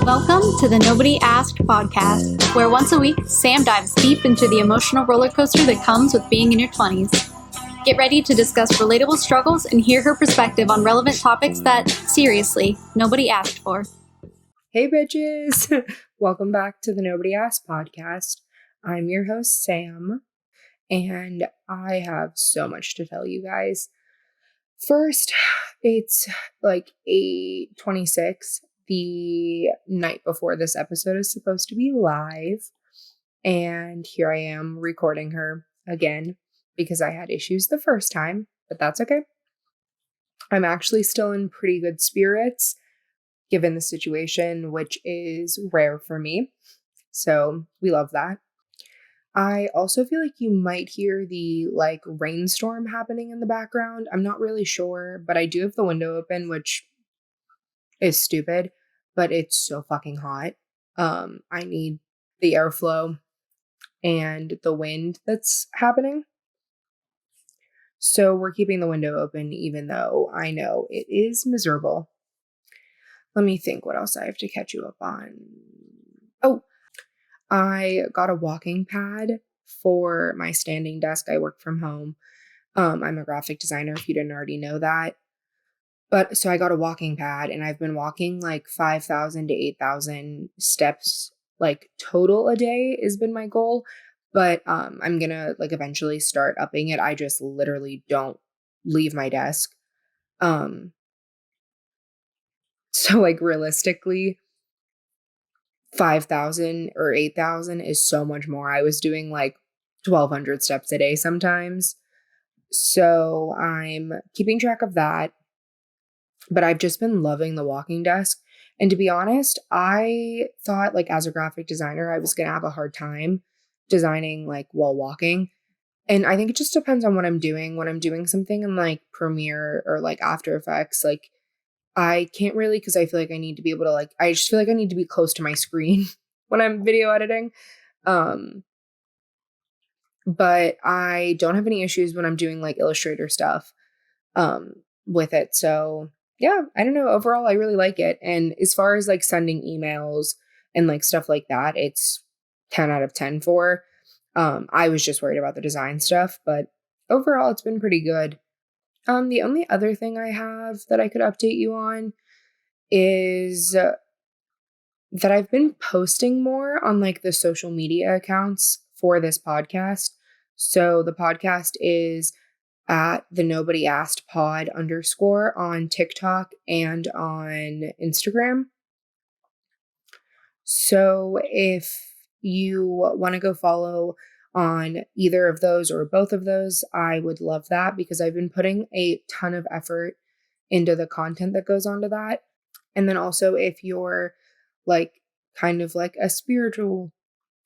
Welcome to the Nobody Asked podcast, where once a week, Sam dives deep into the emotional roller coaster that comes with being in your 20s. Get ready to discuss relatable struggles and hear her perspective on relevant topics that, seriously, nobody asked for. Hey bitches! Welcome back to the Nobody Asked podcast. I'm your host, Sam, and I have so much to tell you guys. First, it's like 8:26, the night before this episode is supposed to be live, and here I am recording her again because I had issues the first time, but that's okay. I'm actually still in pretty good spirits given the situation, which is rare for me. So we love that. I also feel like you might hear the rainstorm happening in the background. I'm not really sure, but I do have the window open, which is stupid, but it's so fucking hot. I need the airflow and the wind that's happening. So we're keeping the window open, even though I know it is miserable. Let me think what else I have to catch you up on. Oh, I got a walking pad for my standing desk. I work from home. I'm a graphic designer, if you didn't already know that. But so I got a walking pad and I've been walking like 5,000 to 8,000 steps total a day has been my goal. But I'm going to eventually start upping it. I just literally don't leave my desk. So realistically, 5,000 or 8,000 is so much more. I was doing 1,200 steps a day sometimes. So I'm keeping track of that. But I've just been loving the walking desk. And to be honest, I thought as a graphic designer, I was going to have a hard time designing while walking. And I think it just depends on what I'm doing. When I'm doing something in Premiere or After Effects, I can't really, because I feel like I need to be able to I just feel like I need to be close to my screen when I'm video editing. But I don't have any issues when I'm doing Illustrator stuff with it. So yeah, I don't know. Overall, I really like it. And as far as sending emails and stuff like that, it's 10 out of 10 for. I was just worried about the design stuff, but overall, it's been pretty good. The only other thing I have that I could update you on is that I've been posting more on the social media accounts for this podcast. So the podcast is at the Nobody Asked Pod _ on TikTok and on Instagram. So if you want to go follow on either of those or both of those, I would love that because I've been putting a ton of effort into the content that goes onto that. And then also if you're kind of a spiritual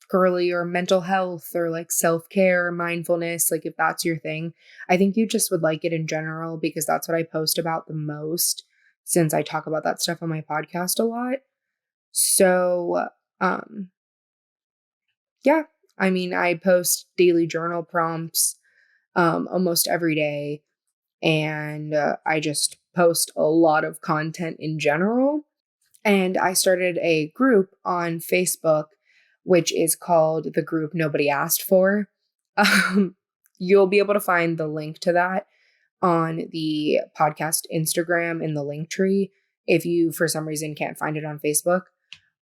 girly or mental health or self-care, mindfulness, if that's your thing, I think you just would like it in general because that's what I post about the most since I talk about that stuff on my podcast a lot. So, yeah, I mean, I post daily journal prompts almost every day, and I just post a lot of content in general. And I started a group on Facebook, which is called the group Nobody Asked For. You'll be able to find the link to that on the podcast Instagram in the link tree if you, for some reason, can't find it on Facebook.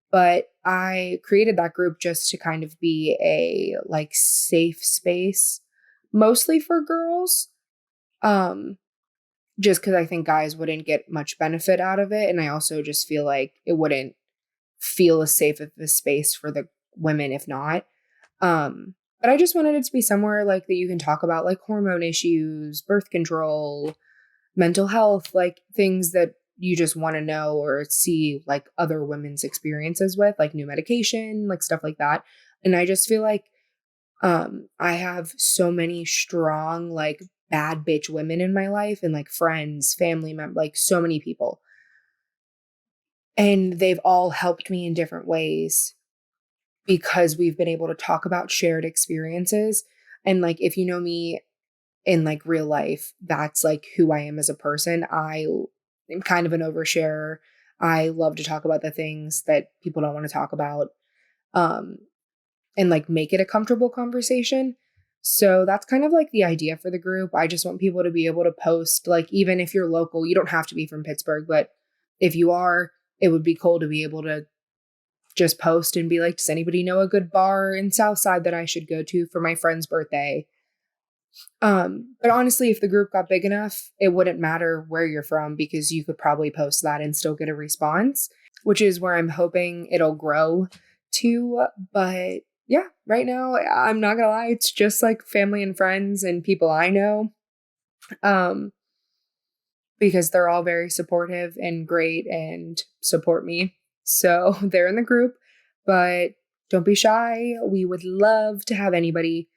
But I created that group just to kind of be a safe space, mostly for girls. Just because I think guys wouldn't get much benefit out of it. And I also just feel like it wouldn't feel as safe of a space for the women if not. But I just wanted it to be somewhere that you can talk about hormone issues, birth control, mental health, things that you just want to know or see other women's experiences with, new medication, stuff like that. And I just feel I have so many strong bad bitch women in my life and friends, family members, so many people. And they've all helped me in different ways because we've been able to talk about shared experiences. And if you know me in real life, that's who I am as a person. I am kind of an oversharer. I love to talk about the things that people don't want to talk about, and like make it a comfortable conversation. So that's kind of like the idea for the group. I just want people to be able to post, like, even if you're local, you don't have to be from Pittsburgh, but if you are, it would be cool to be able to just post and be like, does anybody know a good bar in Southside that I should go to for my friend's birthday? But honestly, if the group got big enough, it wouldn't matter where you're from because you could probably post that and still get a response, which is where I'm hoping it'll grow to. But yeah, right now, I'm not gonna lie, it's just like family and friends and people I know. Because they're all very supportive and great and support me. So they're in the group, but don't be shy. We would love to have anybody,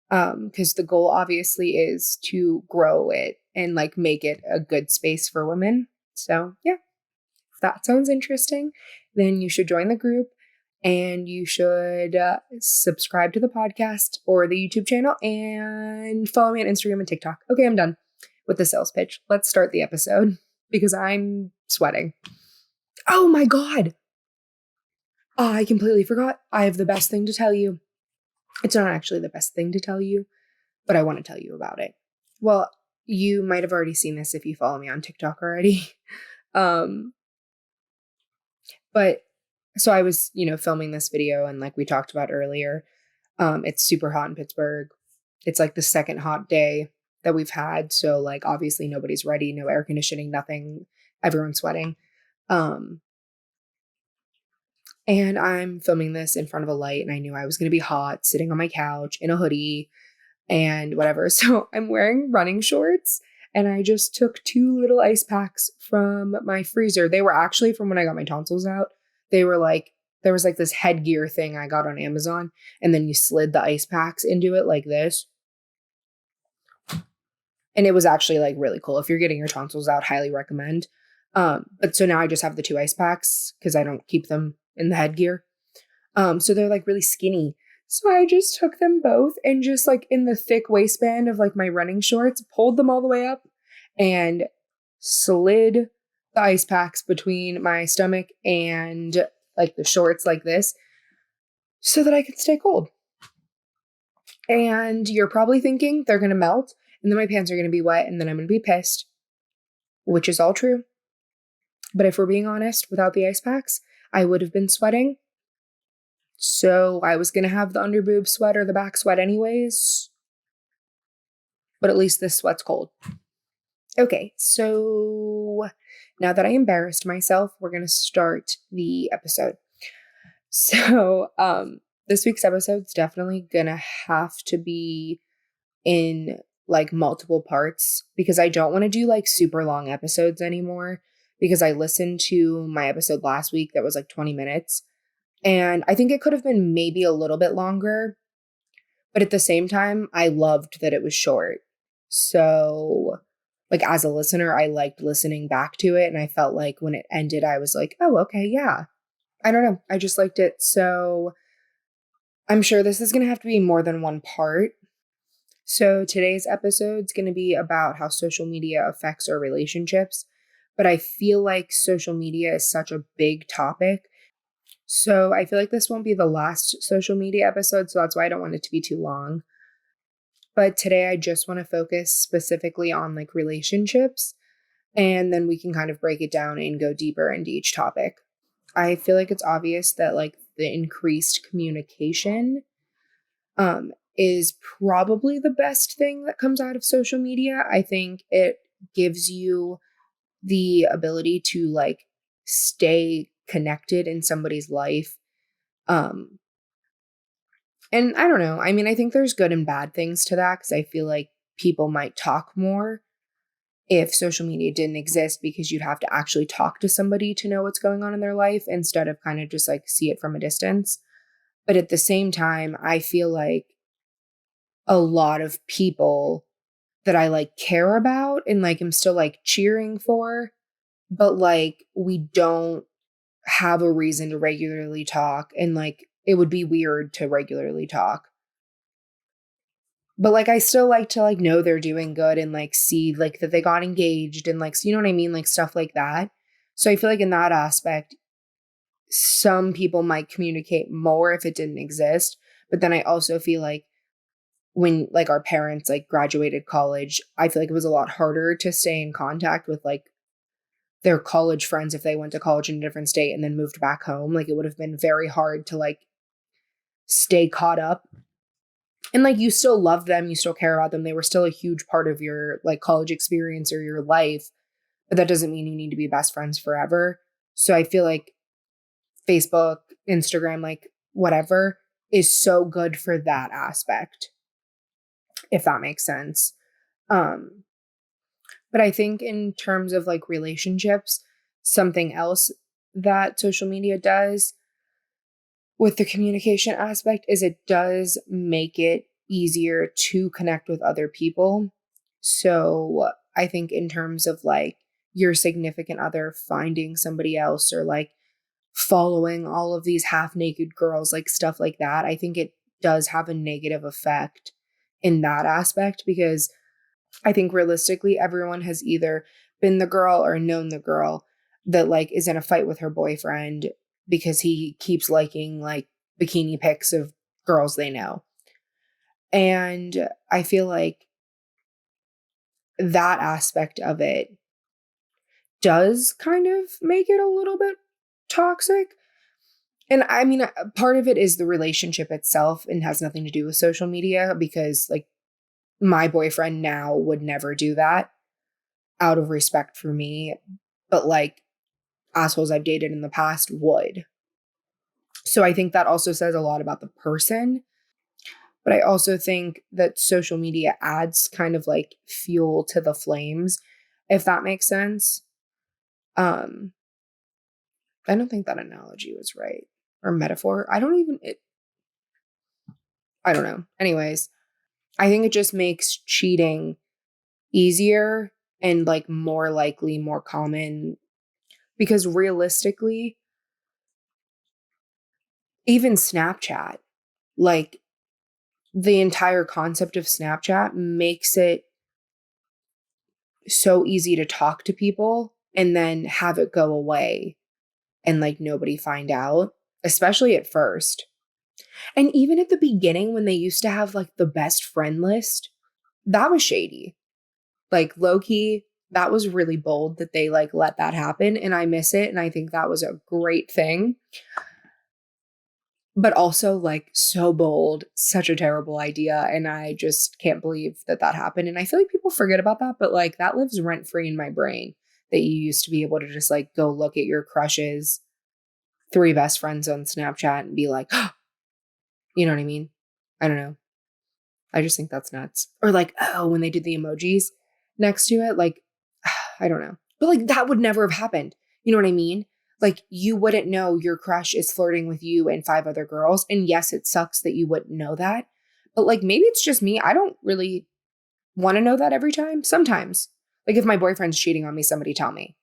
because the goal obviously is to grow it and like make it a good space for women. So yeah, if that sounds interesting, then you should join the group and you should subscribe to the podcast or the YouTube channel and follow me on Instagram and TikTok. Okay, I'm done with the sales pitch. Let's start the episode because I'm sweating. Oh my God. I completely forgot. I have the best thing to tell you. It's not actually the best thing to tell you, but I want to tell you about it. Well, you might have already seen this if you follow me on TikTok already. But so I was, filming this video and like we talked about earlier, it's super hot in Pittsburgh. It's like the second hot day that we've had. So like, obviously nobody's ready, no air conditioning, nothing, everyone's sweating. And I'm filming this in front of a light and I knew I was going to be hot sitting on my couch in a hoodie and whatever. So I'm wearing running shorts and I just took 2 little ice packs from my freezer. They were actually from when I got my tonsils out. They were like, there was like this headgear thing I got on Amazon and then you slid the ice packs into it like this. And it was actually like really cool. If you're getting your tonsils out, highly recommend. But so now I just have the 2 ice packs because I don't keep them in the headgear. So they're like really skinny. So I just took them both and just like in the thick waistband of like my running shorts, pulled them all the way up and slid the ice packs between my stomach and like the shorts like this so that I could stay cold. And you're probably thinking they're going to melt and then my pants are going to be wet and then I'm going to be pissed, which is all true. But if we're being honest, without the ice packs, I would have been sweating. So I was going to have the underboob sweat or the back sweat anyways. But at least this sweat's cold. Okay, so now that I embarrassed myself, we're going to start the episode. So this week's episode's definitely going to have to be in like multiple parts because I don't want to do like super long episodes anymore because I listened to my episode last week that was like 20 minutes. And I think it could have been maybe a little bit longer, but at the same time, I loved that it was short. So, like, as a listener, I liked listening back to it. And I felt like when it ended, I was like, oh, okay, yeah. I don't know. I just liked it. So, I'm sure this is going to have to be more than one part. So, today's episode is going to be about how social media affects our relationships. But I feel like social media is such a big topic. So I feel like this won't be the last social media episode, so that's why I don't want it to be too long. But today I just want to focus specifically on like relationships, and then we can kind of break it down and go deeper into each topic. I feel like it's obvious that like the increased communication is probably the best thing that comes out of social media. I think it gives you the ability to like stay connected in somebody's life. And I don't know. I mean, I think there's good and bad things to that because I feel like people might talk more if social media didn't exist because you'd have to actually talk to somebody to know what's going on in their life instead of kind of just like see it from a distance. But at the same time, I feel like a lot of people that I like care about and like am still like cheering for, but like we don't have a reason to regularly talk and like it would be weird to regularly talk. But like I still like to like know they're doing good and like see like that they got engaged and like, so you know what I mean? Like stuff like that. So I feel like in that aspect, some people might communicate more if it didn't exist. But then I also feel like when like our parents like graduated college, I feel like it was a lot harder to stay in contact with like their college friends if they went to college in a different state and then moved back home. Like it would have been very hard to like stay caught up. And like you still love them, you still care about them. They were still a huge part of your like college experience or your life, but that doesn't mean you need to be best friends forever. So I feel like Facebook, Instagram, like whatever is so good for that aspect, if that makes sense. But I think in terms of like relationships, something else that social media does with the communication aspect is it does make it easier to connect with other people. So I think in terms of like your significant other finding somebody else or like following all of these half naked girls, like stuff like that, I think it does have a negative effect in that aspect because I think realistically, everyone has either been the girl or known the girl that like is in a fight with her boyfriend because he keeps liking like bikini pics of girls they know. And I feel like that aspect of it does kind of make it a little bit toxic. And I mean, part of it is the relationship itself and has nothing to do with social media because like my boyfriend now would never do that out of respect for me. But like assholes I've dated in the past would. So I think that also says a lot about the person. But I also think that social media adds kind of like fuel to the flames, if that makes sense. I don't think that analogy was right. Or metaphor. I don't know. Anyways, I think it just makes cheating easier and like more likely, more common. Because realistically, even Snapchat, like the entire concept of Snapchat makes it so easy to talk to people and then have it go away and like nobody find out, especially at first. And even at the beginning when they used to have like the best friend list, that was shady. Like low key, that was really bold that they like let that happen. And I miss it. And I think that was a great thing. But also like so bold, such a terrible idea. And I just can't believe that that happened. And I feel like people forget about that, but like that lives rent free in my brain that you used to be able to just like go look at your crushes, 3 best friends on Snapchat and be like, oh, you know what I mean? I don't know. I just think that's nuts. Or like, oh, when they did the emojis next to it, like, I don't know. But like that would never have happened. You know what I mean? Like you wouldn't know your crush is flirting with you and 5 other girls. And yes, it sucks that you wouldn't know that. But like maybe it's just me. I don't really want to know that every time. Sometimes. Like if my boyfriend's cheating on me, somebody tell me.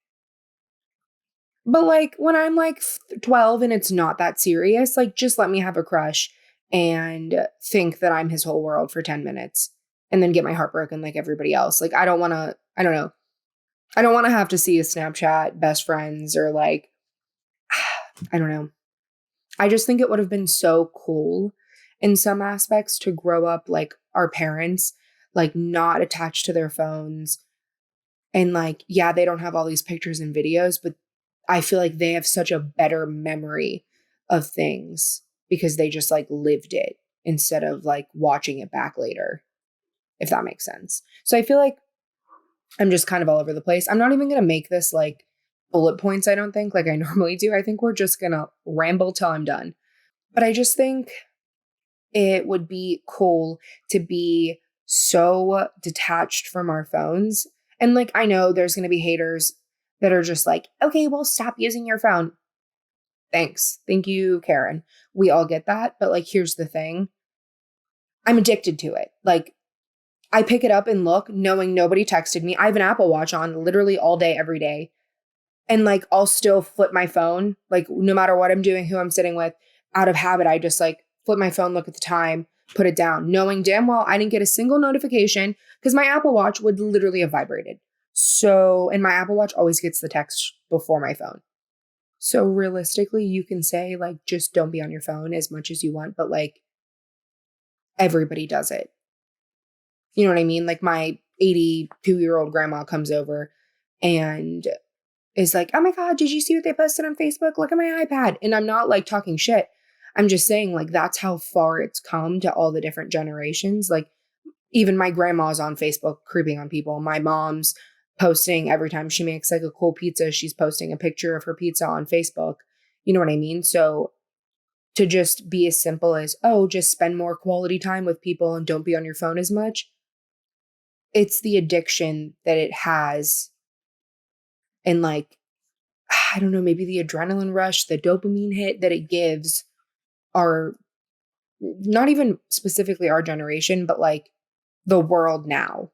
But like when I'm like 12 and it's not that serious, like just let me have a crush and think that I'm his whole world for 10 minutes and then get my heart broken like everybody else. Like I don't want to, I don't know. I don't want to have to see a Snapchat best friends or like, I don't know. I just think it would have been so cool in some aspects to grow up like our parents, like not attached to their phones. And like, yeah, they don't have all these pictures and videos, but I feel like they have such a better memory of things because they just like lived it instead of like watching it back later, if that makes sense. So I feel like I'm just kind of all over the place. I'm not even going to make this like bullet points, I don't think, like I normally do. I think we're just going to ramble till I'm done. But I just think it would be cool to be so detached from our phones. And like, I know there's going to be haters that are just like, okay, well, stop using your phone. Thanks. Thank you, Karen. We all get that. But like, here's the thing. I'm addicted to it. Like, I pick it up and look knowing nobody texted me. I have an Apple Watch on literally all day, every day. And like, I'll still flip my phone, like no matter what I'm doing, who I'm sitting with, out of habit, I just like flip my phone, look at the time, put it down, knowing damn well I didn't get a single notification because my Apple Watch would literally have vibrated. So, and my Apple Watch always gets the text before my phone. So realistically, you can say like, just don't be on your phone as much as you want, but like everybody does it. You know what I mean? Like my 82-year-old grandma comes over and is like, oh my God, did you see what they posted on Facebook? Look at my iPad. And I'm not like talking shit. I'm just saying like, that's how far it's come to all the different generations. Like even my grandma's on Facebook creeping on people. My mom's posting every time she makes like a cool pizza, she's posting a picture of her pizza on Facebook. You know what I mean? So to just be as simple as, oh, just spend more quality time with people and don't be on your phone as much. It's the addiction that it has. And like, I don't know, maybe the adrenaline rush, the dopamine hit that it gives our, not even specifically our generation, but like the world now.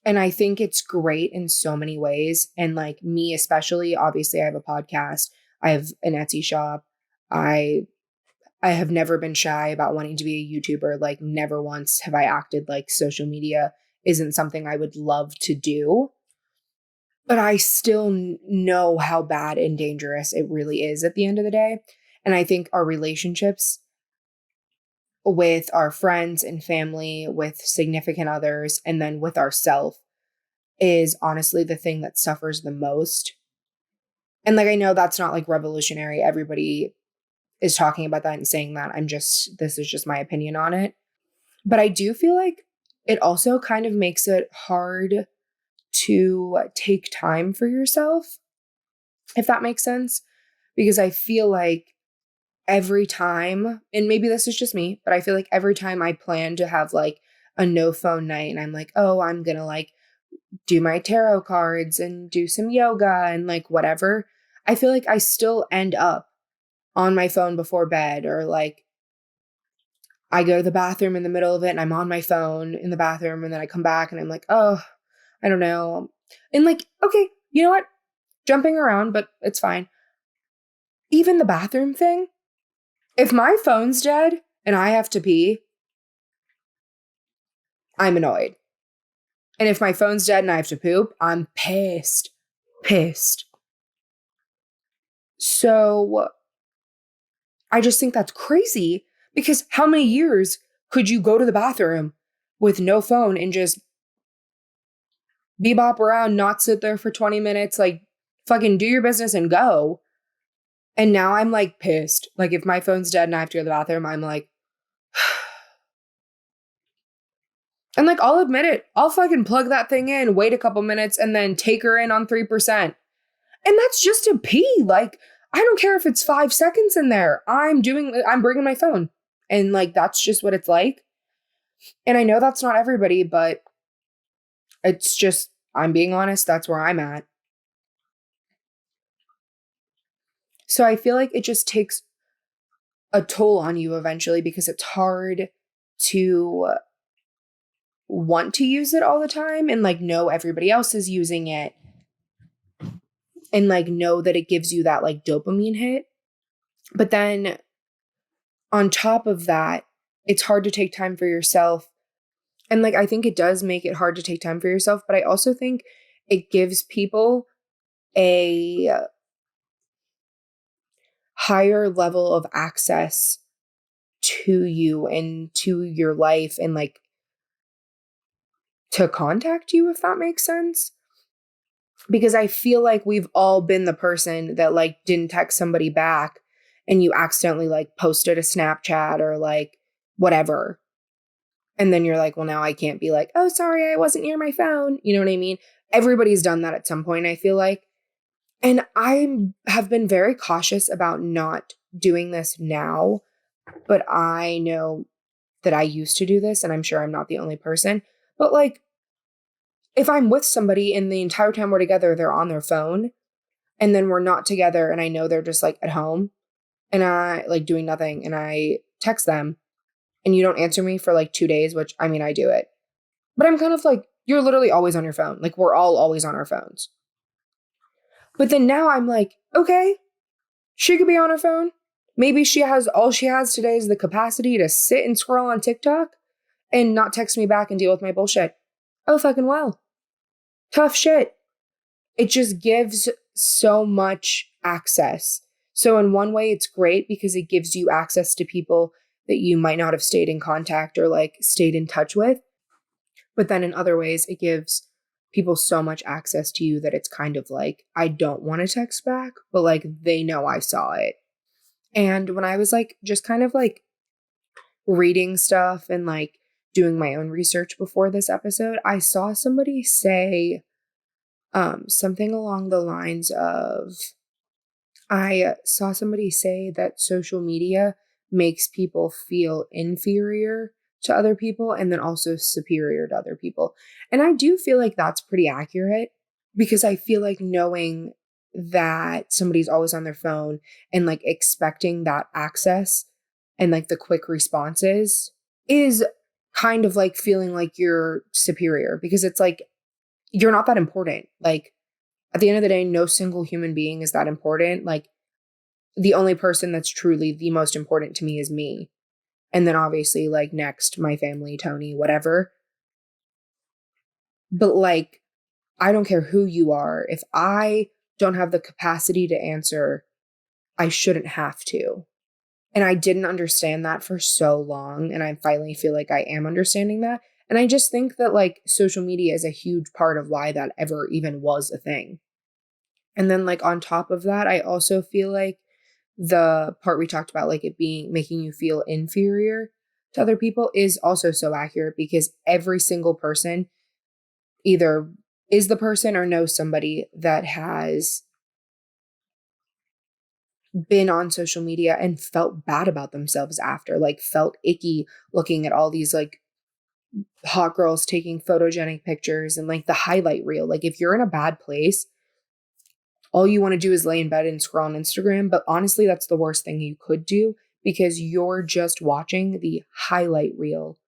And I think it's great in so many ways. And like me, especially, obviously I have a podcast. I have an Etsy shop. I have never been shy about wanting to be a YouTuber. Like never once have I acted like social media isn't something I would love to do. But I still know how bad and dangerous it really is at the end of the day. And I think our relationships with our friends and family, with significant others, and then with ourselves is honestly the thing that suffers the most. And like, I know that's not like revolutionary. Everybody is talking about that and saying that. This is just my opinion on it. But I do feel like it also kind of makes it hard to take time for yourself, if that makes sense. Because I feel like every time, and maybe this is just me, but I feel like every time I plan to have like a no phone night and I'm like, oh, I'm going to like do my tarot cards and do some yoga and like whatever, I feel like I still end up on my phone before bed, or like I go to the bathroom in the middle of it and I'm on my phone in the bathroom, and then I come back and I'm like, oh, I don't know. And like, okay, you know what? Jumping around, but it's fine. Even the bathroom thing, if my phone's dead and I have to pee, I'm annoyed. And if my phone's dead and I have to poop, I'm pissed. Pissed. So I just think that's crazy, because how many years could you go to the bathroom with no phone and just bebop around, not sit there for 20 minutes, like fucking do your business and go? And now I'm like pissed. Like if my phone's dead and I have to go to the bathroom, I'm like, and like, I'll admit it. I'll fucking plug that thing in, wait a couple minutes, and then take her in on 3%. And that's just to pee. Like, I don't care if it's 5 seconds in there. I'm bringing my phone. And like, that's just what it's like. And I know that's not everybody, but it's just, I'm being honest, that's where I'm at. So I feel like it just takes a toll on you eventually, because it's hard to want to use it all the time and like know everybody else is using it and like know that it gives you that like dopamine hit. But then on top of that, it's hard to take time for yourself. And like, I think it does make it hard to take time for yourself, but I also think it gives people a higher level of access to you and to your life, and like to contact you, if that makes sense. Because I feel like we've all been the person that like didn't text somebody back and you accidentally like posted a Snapchat or like whatever. And then you're like, well, now I can't be like, oh, sorry, I wasn't near my phone. You know what I mean? Everybody's done that at some point, I feel like. And I have been very cautious about not doing this now, but I know that I used to do this, and I'm sure I'm not the only person. But like, if I'm with somebody and the entire time we're together, they're on their phone, and then we're not together and I know they're just like at home and I like doing nothing, and I text them and you don't answer me for like 2 days, which I mean, I do it. But I'm kind of like, you're literally always on your phone. Like we're all always on our phones. But then now I'm like, okay, she could be on her phone. Maybe all she has today is the capacity to sit and scroll on TikTok and not text me back and deal with my bullshit. Oh, fucking well. Tough shit. it just gives so much access. So in one way, it's great because it gives you access to people that you might not have stayed in contact or like stayed in touch with. But then in other ways, it gives people so much access to you that it's kind of like, I don't want to text back, but like they know I saw it. And when I was like, just kind of like reading stuff and like doing my own research before this episode, I saw somebody say something along the lines of, I saw somebody say that social media makes people feel inferior to other people and then also superior to other people. And I do feel like that's pretty accurate because I feel like knowing that somebody's always on their phone and like expecting that access and like the quick responses is kind of like feeling like you're superior because it's like you're not that important. Like at the end of the day, no single human being is that important. Like the only person that's truly the most important to me is me. And then obviously like next, my family, Tony, whatever. But like, I don't care who you are. If I don't have the capacity to answer, I shouldn't have to. And I didn't understand that for so long. And I finally feel like I am understanding that. And I just think that like social media is a huge part of why that ever even was a thing. And then like on top of that, I also feel like the part we talked about, like it being making you feel inferior to other people is also so accurate because every single person either is the person or knows somebody that has been on social media and felt bad about themselves after, like felt icky looking at all these like hot girls taking photogenic pictures and like the highlight reel. Like if you're in a bad place, all you want to do is lay in bed and scroll on Instagram. But honestly, that's the worst thing you could do because you're just watching the highlight reel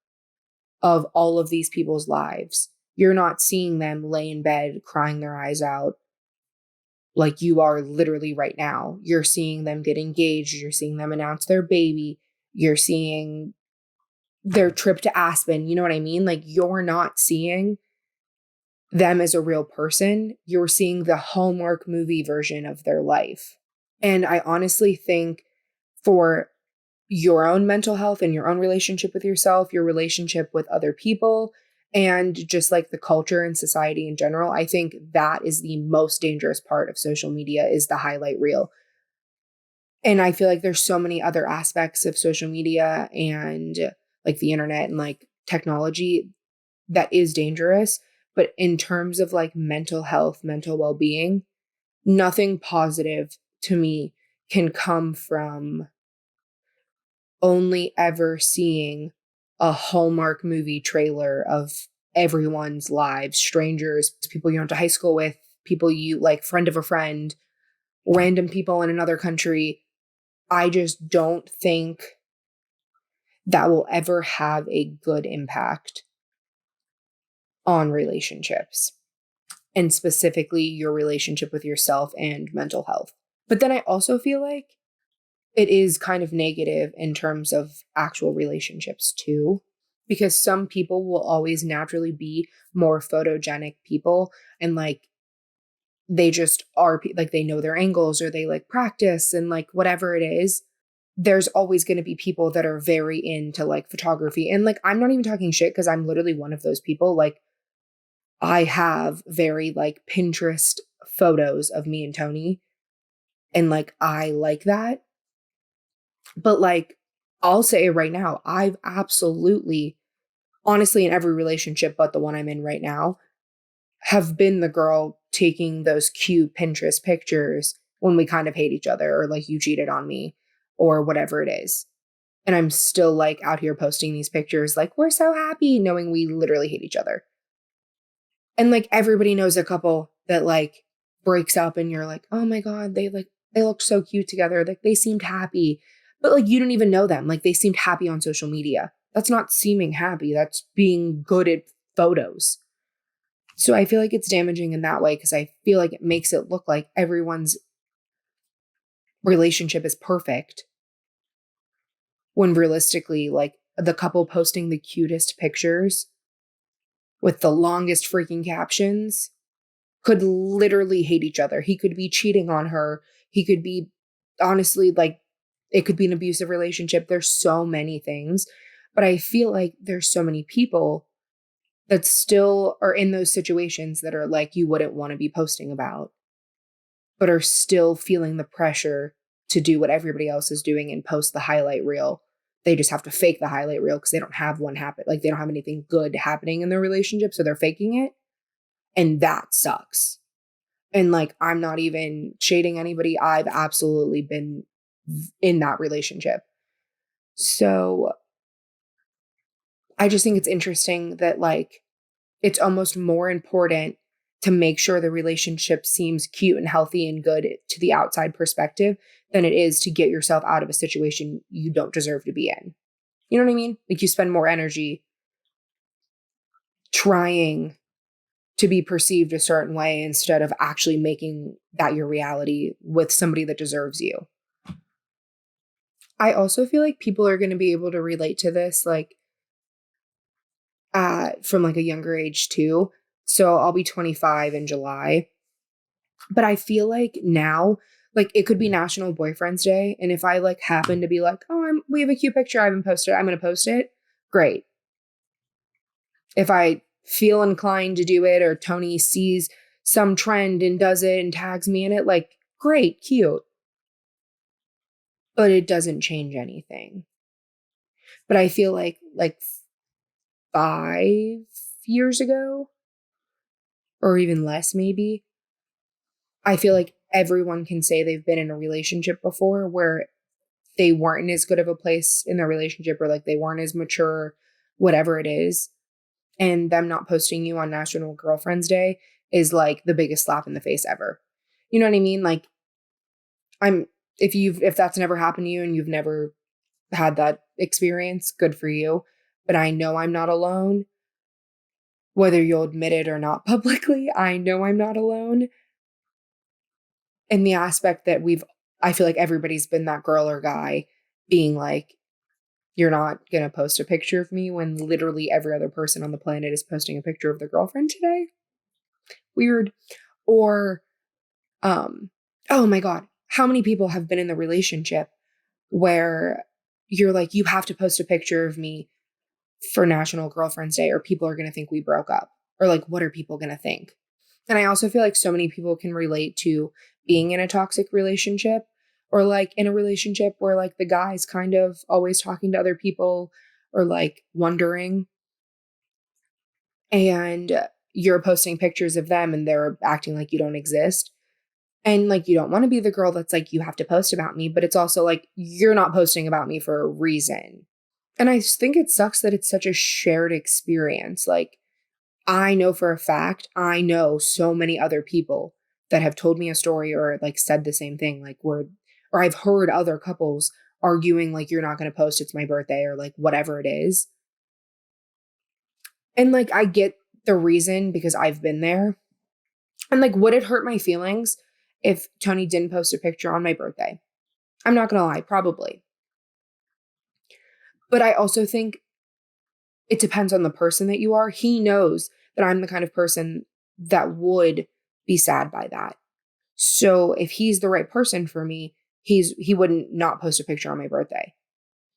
of all of these people's lives. You're not seeing them lay in bed crying their eyes out like you are literally right now. You're seeing them get engaged. You're seeing them announce their baby. You're seeing their trip to Aspen. You know what I mean? Like you're not seeing them as a real person. You're seeing the Hallmark movie version of their life. And I honestly think for your own mental health and your own relationship with yourself, your relationship with other people, and just like the culture and society in general, I think that is the most dangerous part of social media is the highlight reel. And I feel like there's so many other aspects of social media and like the internet and like technology that is dangerous. But in terms of like mental health, mental well-being, nothing positive to me can come from only ever seeing a Hallmark movie trailer of everyone's lives, strangers, people you went to high school with, people you like, friend of a friend, random people in another country. I just don't think that will ever have a good impact on relationships and specifically your relationship with yourself and mental health. But then I also feel like it is kind of negative in terms of actual relationships too, because some people will always naturally be more photogenic people and like they just are like they know their angles or they like practice and like whatever it is. There's always going to be people that are very into like photography. And like, I'm not even talking shit because I'm literally one of those people. Like, I have very like Pinterest photos of me and Tony. And like, I like that. But like, I'll say right now, I've absolutely, honestly, in every relationship but the one I'm in right now, have been the girl taking those cute Pinterest pictures when we kind of hate each other or like you cheated on me or whatever it is. And I'm still like out here posting these pictures like, we're so happy knowing we literally hate each other. And like everybody knows a couple that like breaks up and you're like, oh my God, they looked so cute together. Like they seemed happy, but like you don't even know them. Like they seemed happy on social media. That's not seeming happy. That's being good at photos. So I feel like it's damaging in that way because I feel like it makes it look like everyone's relationship is perfect when realistically, like the couple posting the cutest pictures with the longest freaking captions could literally hate each other. He could be cheating on her. He could be, honestly, like, it could be an abusive relationship. There's so many things. But I feel like there's so many people that still are in those situations that are like you wouldn't want to be posting about, but are still feeling the pressure to do what everybody else is doing and post the highlight reel. They just have to fake the highlight reel because they don't have one happen. Like, they don't have anything good happening in their relationship, so they're faking it. And that sucks. And like, I'm not even shading anybody. I've absolutely been in that relationship. So I just think it's interesting that like, it's almost more important to make sure the relationship seems cute and healthy and good to the outside perspective than it is to get yourself out of a situation you don't deserve to be in. You know what I mean? Like, you spend more energy trying to be perceived a certain way instead of actually making that your reality with somebody that deserves you. I also feel like people are going to be able to relate to this, like, from like a younger age too. So I'll be 25 in July. But I feel like now, like, it could be National Boyfriend's Day. And if I like happen to be like, oh, we have a cute picture I haven't posted, I'm going to post it. Great. If I feel inclined to do it, or Tony sees some trend and does it and tags me in it, like, great, cute. But it doesn't change anything. But I feel like 5 years ago, or even less maybe, I feel like everyone can say they've been in a relationship before where they weren't in as good of a place in their relationship, or like they weren't as mature, whatever it is. And them not posting you on National Girlfriend's Day is like the biggest slap in the face ever. You know what I mean? Like, if that's never happened to you and you've never had that experience, good for you. But I know I'm not alone. Whether you'll admit it or not publicly, I know I'm not alone. In the aspect that I feel like everybody's been that girl or guy being like, you're not going to post a picture of me when literally every other person on the planet is posting a picture of their girlfriend today. Weird. Or, oh my God, how many people have been in the relationship where you're like, you have to post a picture of me for National Girlfriend's Day or people are going to think we broke up, or like, what are people going to think? And I also feel like so many people can relate to being in a toxic relationship, or like in a relationship where like the guy's kind of always talking to other people or like wondering, and you're posting pictures of them and they're acting like you don't exist. And like, you don't want to be the girl that's like, you have to post about me, but it's also like, you're not posting about me for a reason. And I just think it sucks that it's such a shared experience. Like, I know for a fact, I know so many other people that have told me a story or like said the same thing, like or I've heard other couples arguing like, you're not going to post, it's my birthday, or like whatever it is. And like, I get the reason because I've been there. And like, would it hurt my feelings if Tony didn't post a picture on my birthday? I'm not going to lie, probably. But I also think it depends on the person that you are. He knows that I'm the kind of person that would be sad by that. So if he's the right person for me, he wouldn't not post a picture on my birthday.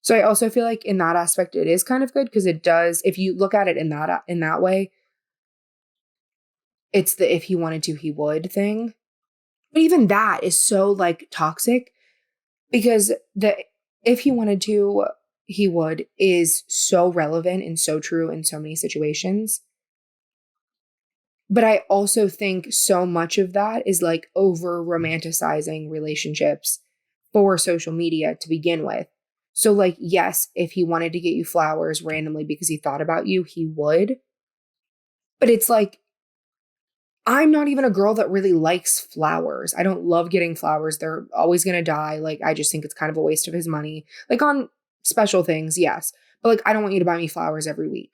So I also feel like in that aspect, it is kind of good because it does, if you look at it in that way, it's the if he wanted to, he would thing. But even that is so like toxic, because the if he wanted to, he would is so relevant and so true in so many situations. But I also think so much of that is like over romanticizing relationships for social media to begin with. So like, yes, if he wanted to get you flowers randomly because he thought about you, he would. But it's like, I'm not even a girl that really likes flowers. I don't love getting flowers. They're always going to die. Like, I just think it's kind of a waste of his money. Like on special things, yes. But like, I don't want you to buy me flowers every week.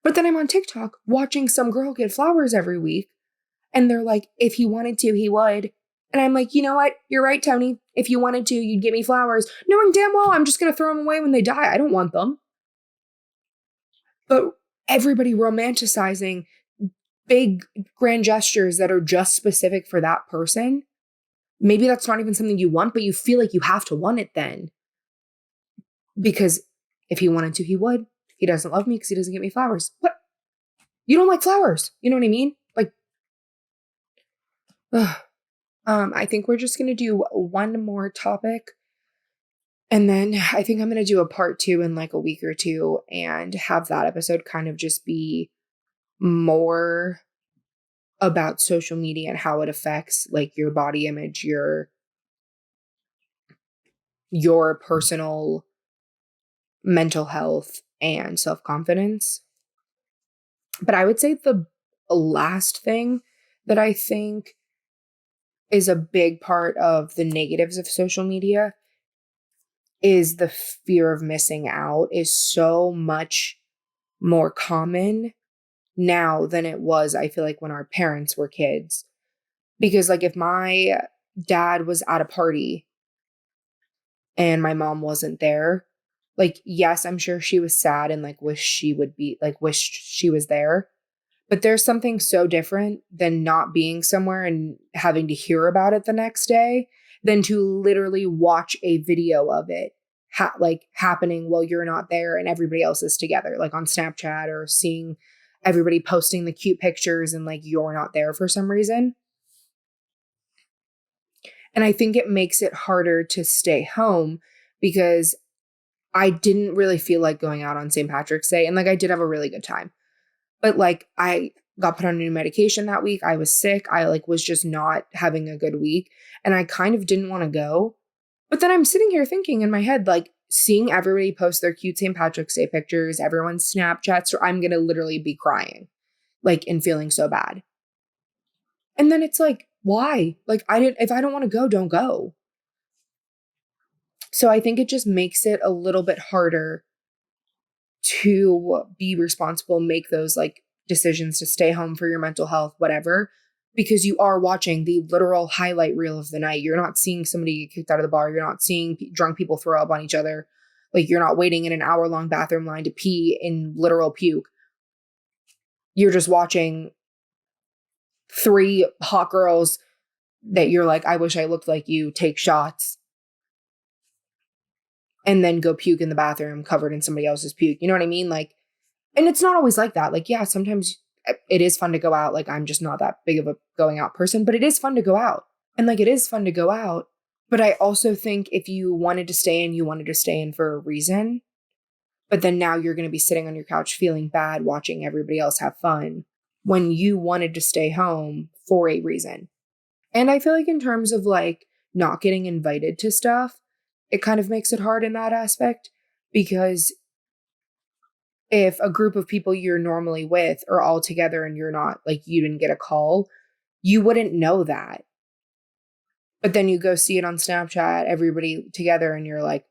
But then I'm on TikTok watching some girl get flowers every week. And they're like, if he wanted to, he would. And I'm like, you know what? You're right, Tony. If you wanted to, you'd get me flowers, knowing damn well I'm just going to throw them away when they die. I don't want them. But everybody romanticizing big grand gestures that are just specific for that person. Maybe that's not even something you want, but you feel like you have to want it then. Because if he wanted to, he would. He doesn't love me because he doesn't get me flowers. What? You don't like flowers. You know what I mean? Like, I think we're just going to do one more topic. And then I think I'm going to do a part 2 in like a week or two and have that episode kind of just be more about social media and how it affects like your body image, your personal mental health and self-confidence. But I would say the last thing that I think is a big part of the negatives of social media is the fear of missing out is so much more common now than it was, I feel like, when our parents were kids. Because like if my dad was at a party and my mom wasn't there, like, yes, I'm sure she was sad and like wished she was there. But there's something so different than not being somewhere and having to hear about it the next day than to literally watch a video of it happening while you're not there and everybody else is together, like on Snapchat, or seeing everybody posting the cute pictures and like you're not there for some reason. And I think it makes it harder to stay home because I didn't really feel like going out on St. Patrick's Day. And like I did have a really good time. But like I got put on a new medication that week. I was sick. I like was just not having a good week. And I kind of didn't want to go. But then I'm sitting here thinking in my head, like seeing everybody post their cute St. Patrick's Day pictures, everyone's Snapchats, or I'm going to literally be crying, like, and feeling so bad. And then it's like, why? Like if I don't want to go, don't go. So I think it just makes it a little bit harder to be responsible, make those like decisions to stay home for your mental health, whatever, because you are watching the literal highlight reel of the night. You're not seeing somebody get kicked out of the bar. You're not seeing drunk people throw up on each other. Like you're not waiting in an hour-long bathroom line to pee in literal puke. You're just watching 3 hot girls that you're like, I wish I looked like you, take shots and then go puke in the bathroom covered in somebody else's puke. You know what I mean? Like, and it's not always like that. Like, yeah, sometimes it is fun to go out. Like, I'm just not that big of a going out person, but it is fun to go out. And like, it is fun to go out. But I also think if you wanted to stay in, you wanted to stay in for a reason. But then now you're going to be sitting on your couch feeling bad watching everybody else have fun when you wanted to stay home for a reason. And I feel like in terms of like not getting invited to stuff, it kind of makes it hard in that aspect, because if a group of people you're normally with are all together and you're not, like, you didn't get a call, you wouldn't know that. But then you go see it on Snapchat, everybody together, and you're like,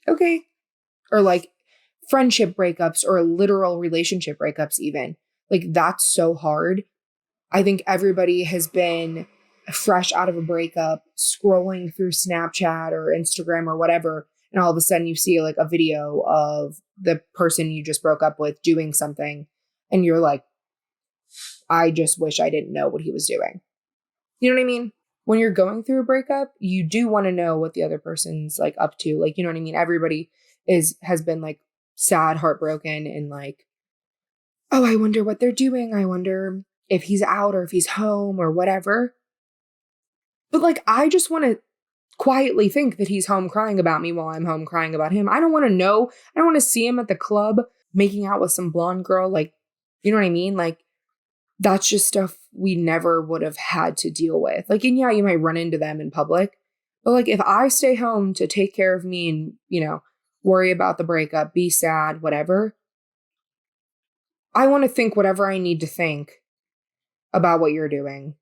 okay. Or like friendship breakups or literal relationship breakups even. Like, that's so hard. I think everybody has been fresh out of a breakup, scrolling through Snapchat or Instagram or whatever, and all of a sudden you see like a video of the person you just broke up with doing something, and you're like, I just wish I didn't know what he was doing. You know what I mean? When you're going through a breakup, you do want to know what the other person's like up to. Like, you know what I mean? Everybody has been like sad, heartbroken, and like, oh, I wonder what they're doing. I wonder if he's out or if he's home or whatever. But like, I just want to quietly think that he's home crying about me while I'm home crying about him. I don't want to know. I don't want to see him at the club making out with some blonde girl. Like, you know what I mean? Like, that's just stuff we never would have had to deal with. Like, and yeah, you might run into them in public. But like, if I stay home to take care of me and, you know, worry about the breakup, be sad, whatever, I want to think whatever I need to think about what you're doing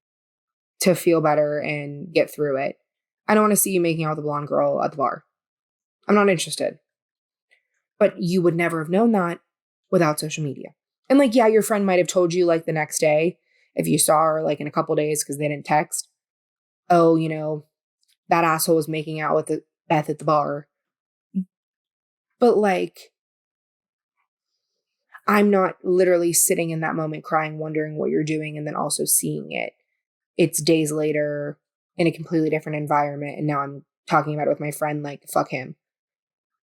to feel better and get through it. I don't want to see you making out with a blonde girl at the bar. I'm not interested. But you would never have known that without social media. And like, yeah, your friend might have told you like the next day, if you saw her like in a couple days because they didn't text, oh, you know, that asshole was making out with Beth at the bar. But like, I'm not literally sitting in that moment crying, wondering what you're doing, and then also seeing it. It's days later in a completely different environment, and now I'm talking about it with my friend, like, fuck him.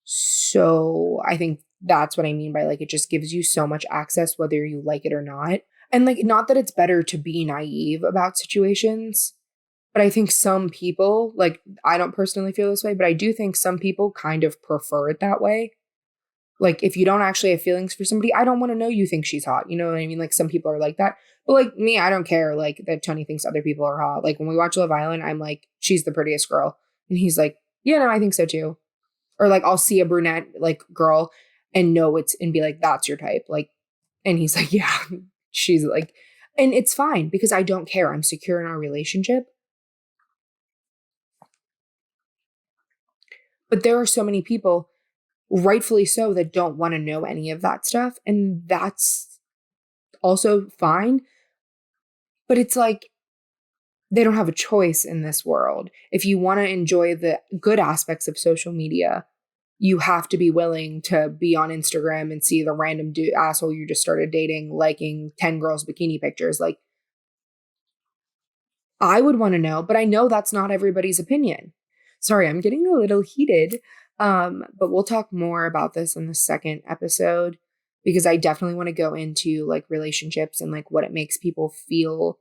So I think that's what I mean by, like, it just gives you so much access, whether you like it or not. And, like, not that it's better to be naive about situations, but I think some people, like, I don't personally feel this way, but I do think some people kind of prefer it that way. Like, if you don't actually have feelings for somebody, I don't want to know you think she's hot. You know what I mean? Like, some people are like that. But, like, me, I don't care, like, that Tony thinks other people are hot. Like, when we watch Love Island, I'm like, she's the prettiest girl. And he's like, yeah, no, I think so too. Or, like, I'll see a brunette, like, girl and know it's, and be like, that's your type. Like, and he's like, yeah, she's like, and it's fine because I don't care. I'm secure in our relationship. But there are so many people, rightfully so, that don't want to know any of that stuff. And that's also fine. But it's like, they don't have a choice in this world. If you want to enjoy the good aspects of social media, you have to be willing to be on Instagram and see the random asshole you just started dating liking 10 girls' bikini pictures. Like, I would want to know, but I know that's not everybody's opinion. Sorry, I'm getting a little heated. But we'll talk more about this in the second episode because I definitely want to go into like relationships and like what it makes people feel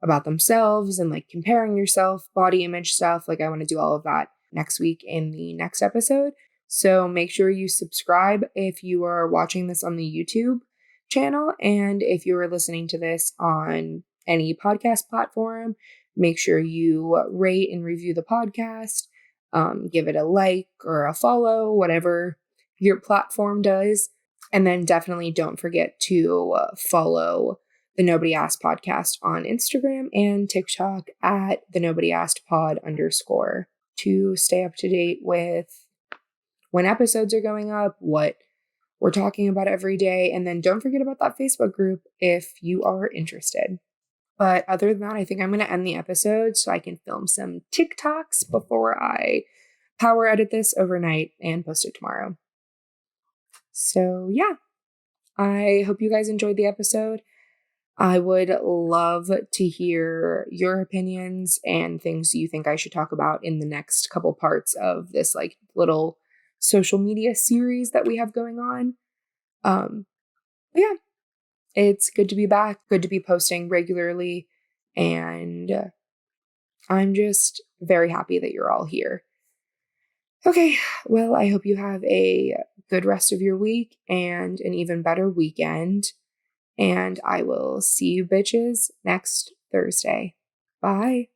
about themselves and like comparing yourself, body image stuff. Like, I want to do all of that next week in the next episode. So make sure you subscribe if you are watching this on the YouTube channel. And if you are listening to this on any podcast platform, make sure you rate and review the podcast. Give it a like or a follow, whatever your platform does. And then definitely don't forget to follow the Nobody Asked podcast on Instagram and TikTok at the Nobody Asked pod _ to stay up to date with when episodes are going up, what we're talking about every day. And then don't forget about that Facebook group if you are interested. But other than that, I think I'm going to end the episode so I can film some TikToks before I power edit this overnight and post it tomorrow. So yeah, I hope you guys enjoyed the episode. I would love to hear your opinions and things you think I should talk about in the next couple parts of this like little social media series that we have going on. Yeah, it's good to be back, good to be posting regularly, and I'm just very happy that you're all here. Okay, well, I hope you have a good rest of your week and an even better weekend. And I will see you bitches next Thursday. Bye.